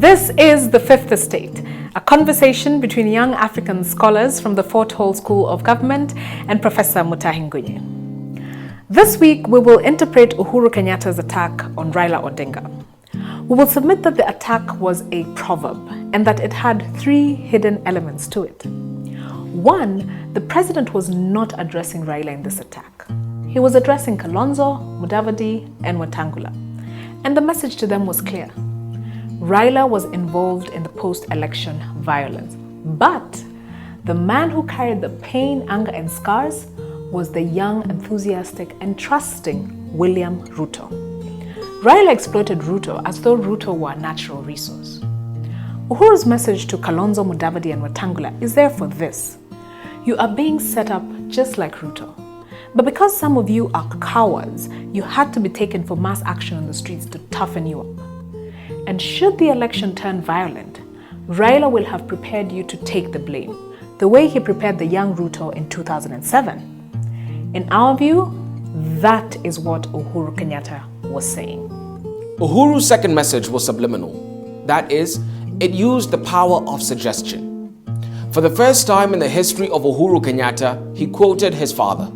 This is The Fifth Estate, a conversation between young African scholars from the Fort Hall School of Government and Professor Mutahi Nguye. This week, we will interpret Uhuru Kenyatta's attack on Raila Odinga. We will submit that the attack was a proverb and that it had three hidden elements to it. One, the president was not addressing Raila in this attack. He was addressing Kalonzo, Mudavadi, and Wetangula. And the message to them was clear. Raila was involved in the post-election violence. But the man who carried the pain, anger, and scars was the young, enthusiastic, and trusting William Ruto. Raila exploited Ruto as though Ruto were a natural resource. Uhuru's message to Kalonzo, Mudavadi, and Wetangula is therefore this. You are being set up just like Ruto. But because some of you are cowards, you had to be taken for mass action on the streets to toughen you up. And should the election turn violent, Raila will have prepared you to take the blame, the way he prepared the young Ruto in 2007. In our view, that is what Uhuru Kenyatta was saying. Uhuru's second message was subliminal. That is, it used the power of suggestion. For the first time in the history of Uhuru Kenyatta, he quoted his father.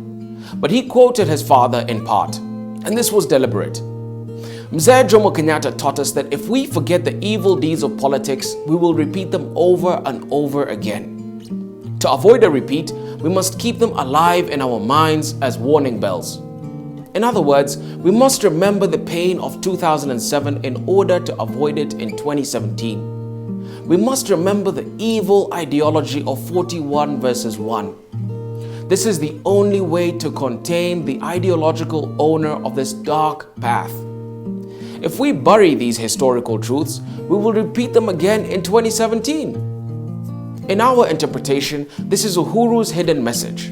But he quoted his father in part, and this was deliberate. Mzee Jomo Kenyatta taught us that if we forget the evil deeds of politics, we will repeat them over and over again. To avoid a repeat, we must keep them alive in our minds as warning bells. In other words, we must remember the pain of 2007 in order to avoid it in 2017. We must remember the evil ideology of 41 versus 1. This is the only way to contain the ideological owner of this dark path. If we bury these historical truths, we will repeat them again in 2017. In our interpretation, this is Uhuru's hidden message.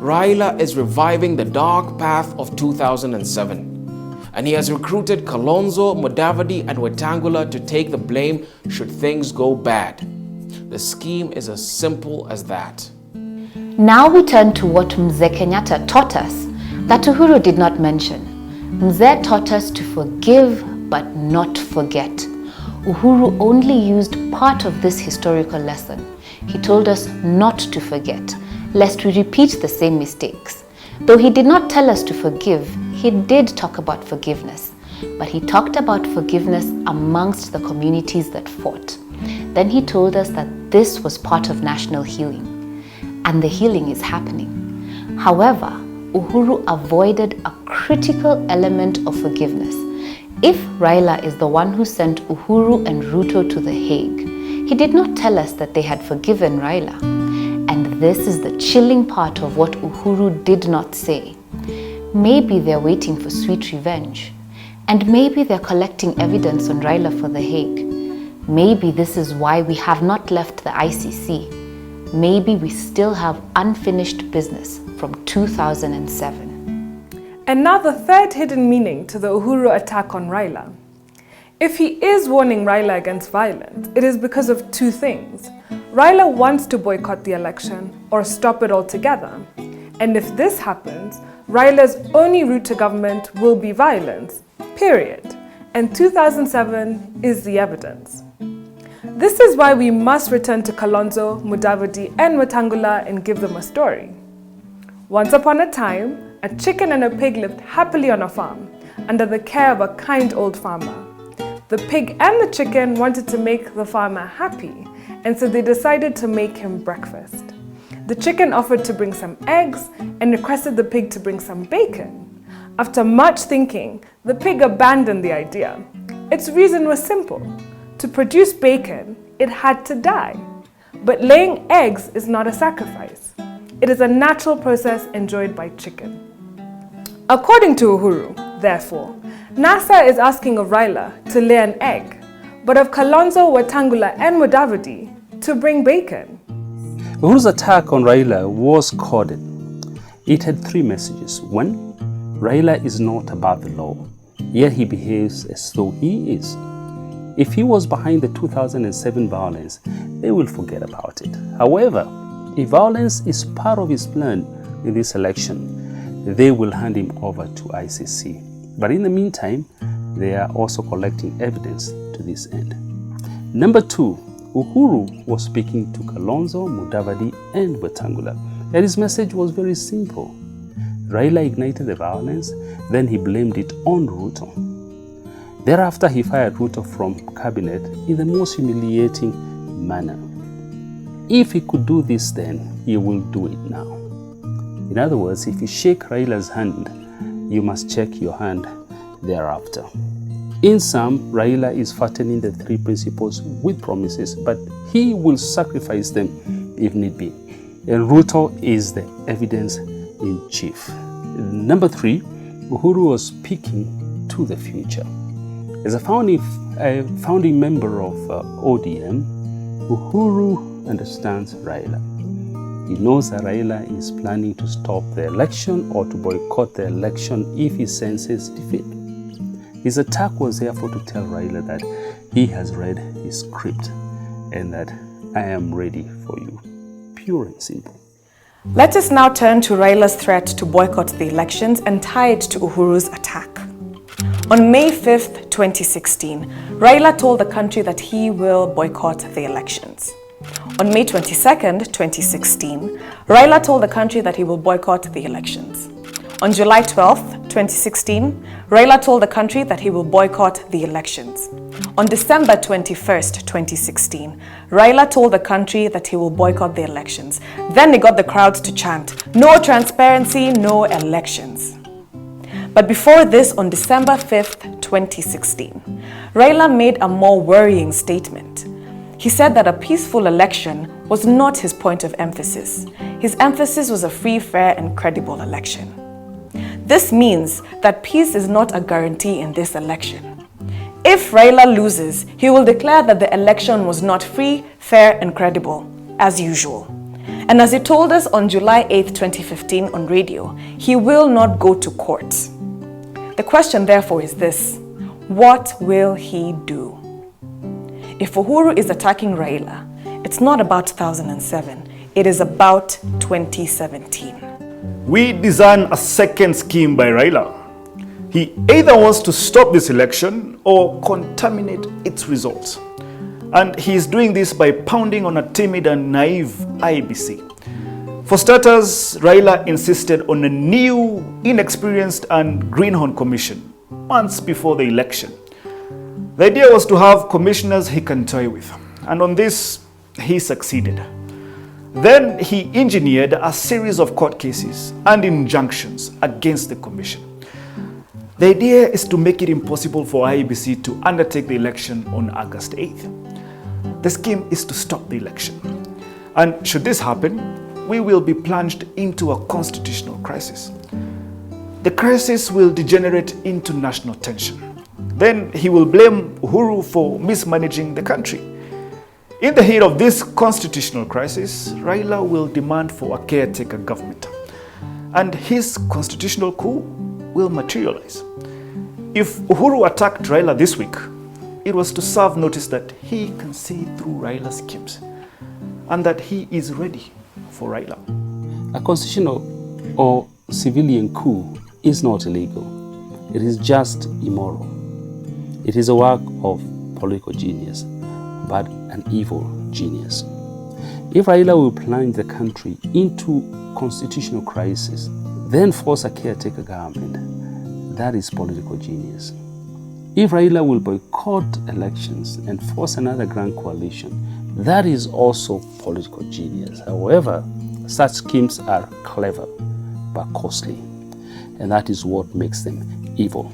Raila is reviving the dark path of 2007. And he has recruited Kalonzo, Mudavadi, and Wetangula to take the blame should things go bad. The scheme is as simple as that. Now we turn to what Mzee Kenyatta taught us that Uhuru did not mention. Mzee taught us to forgive but not forget. Uhuru only used part of this historical lesson. He told us not to forget, lest we repeat the same mistakes. Though he did not tell us to forgive, he did talk about forgiveness. But he talked about forgiveness amongst the communities that fought. Then he told us that this was part of national healing. And the healing is happening. However, Uhuru avoided a critical element of forgiveness. If Raila is the one who sent Uhuru and Ruto to The Hague, he did not tell us that they had forgiven Raila. And this is the chilling part of what Uhuru did not say. Maybe they're waiting for sweet revenge. And maybe they're collecting evidence on Raila for The Hague. Maybe this is why we have not left the ICC. Maybe we still have unfinished business from 2007. And now the third hidden meaning to the Uhuru attack on Raila. If he is warning Raila against violence, it is because of two things. Raila wants to boycott the election or stop it altogether. And if this happens, Raila's only route to government will be violence, period. And 2007 is the evidence. This is why we must return to Kalonzo, Mudavadi, and Wetangula and give them a story. Once upon a time, a chicken and a pig lived happily on a farm under the care of a kind old farmer. The pig and the chicken wanted to make the farmer happy, and so they decided to make him breakfast. The chicken offered to bring some eggs and requested the pig to bring some bacon. After much thinking, the pig abandoned the idea. Its reason was simple. To produce bacon, it had to die. But laying eggs is not a sacrifice. It is a natural process enjoyed by chicken. According to Uhuru, therefore, NASA is asking of Raila to lay an egg, but of Kalonzo, Wetangula, and Mudavadi to bring bacon. Uhuru's attack on Raila was coded. It had three messages. One, Raila is not above the law, yet he behaves as though he is. If he was behind the 2007 violence, they will forget about it. However, if violence is part of his plan in this election, they will hand him over to ICC. But in the meantime, they are also collecting evidence to this end. Number 2, Uhuru was speaking to Kalonzo, Mudavadi and Wetangula, and his message was very simple. Raila ignited the violence, then he blamed it on Ruto. Thereafter, he fired Ruto from cabinet in the most humiliating manner. If he could do this then, he will do it now. In other words, if you shake Raila's hand, you must check your hand thereafter. In sum, Raila is fattening the 3 principles with promises, but he will sacrifice them if need be. And Ruto is the evidence in chief. Number 3, Uhuru was speaking to the future. As a founding member of ODM, Uhuru understands Raila. He knows that Raila is planning to stop the election or to boycott the election if he senses defeat. His attack was therefore to tell Raila that he has read his script and that I am ready for you. Pure and simple. Let us now turn to Raila's threat to boycott the elections and tie it to Uhuru's attack. On May 5th, 2016, Raila told the country that he will boycott the elections. On May 22nd, 2016, Raila told the country that he will boycott the elections. On July 12th, 2016, Raila told the country that he will boycott the elections. On December 21st, 2016, Raila told the country that he will boycott the elections. Then he got the crowds to chant, "No transparency, no elections." But before this, on December 5th, 2016, Raila made a more worrying statement. He said that a peaceful election was not his point of emphasis. His emphasis was a free, fair, and credible election. This means that peace is not a guarantee in this election. If Raila loses, he will declare that the election was not free, fair, and credible, as usual. And as he told us on July 8th, 2015 on radio, he will not go to court. The question therefore is this: what will he do? If Uhuru is attacking Raila, it's not about 2007, it is about 2017. We design a second scheme by Raila. He either wants to stop this election or contaminate its results. And he is doing this by pounding on a timid and naive IEBC. For starters, Raila insisted on a new, inexperienced and greenhorn commission months before the election. The idea was to have commissioners he can toy with, and on this, he succeeded. Then he engineered a series of court cases and injunctions against the commission. The idea is to make it impossible for IEBC to undertake the election on August 8th. The scheme is to stop the election. And should this happen, we will be plunged into a constitutional crisis. The crisis will degenerate into national tension. Then he will blame Uhuru for mismanaging the country. In the heat of this constitutional crisis, Raila will demand for a caretaker government, and his constitutional coup will materialize. If Uhuru attacked Raila this week, it was to serve notice that he can see through Raila's schemes and that he is ready for Raila. A constitutional or civilian coup is not illegal. It is just immoral. It is a work of political genius, but an evil genius. If Raila will plunge the country into constitutional crisis, then force a caretaker government, that is political genius. If Raila will boycott elections and force another grand coalition, that is also political genius. However, such schemes are clever but costly, and that is what makes them evil.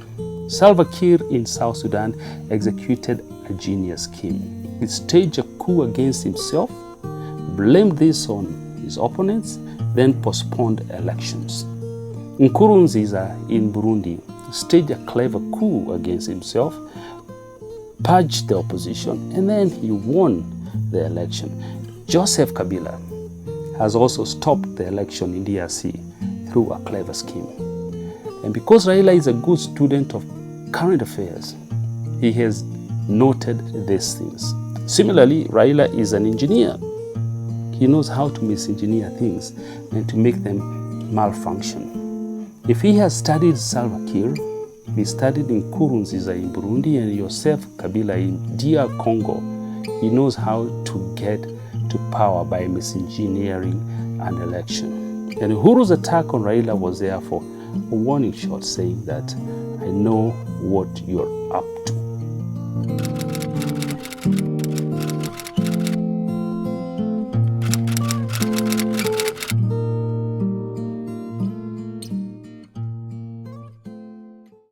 Salva Kiir in South Sudan executed a genius scheme. He staged a coup against himself, blamed this on his opponents, then postponed elections. Nkurunziza in Burundi staged a clever coup against himself, purged the opposition, and then he won the election. Joseph Kabila has also stopped the election in DRC through a clever scheme. And because Raila is a good student of current affairs, he has noted these things. Similarly, Raila is an engineer. He knows how to misengineer things and to make them malfunction. If he has studied Salva Kiir, he studied Nkurunziza in Burundi and Joseph Kabila in DR Congo, He knows how to get to power by misengineering an election. And Uhuru's attack on Raila was therefore a warning shot saying that I know what you're up to.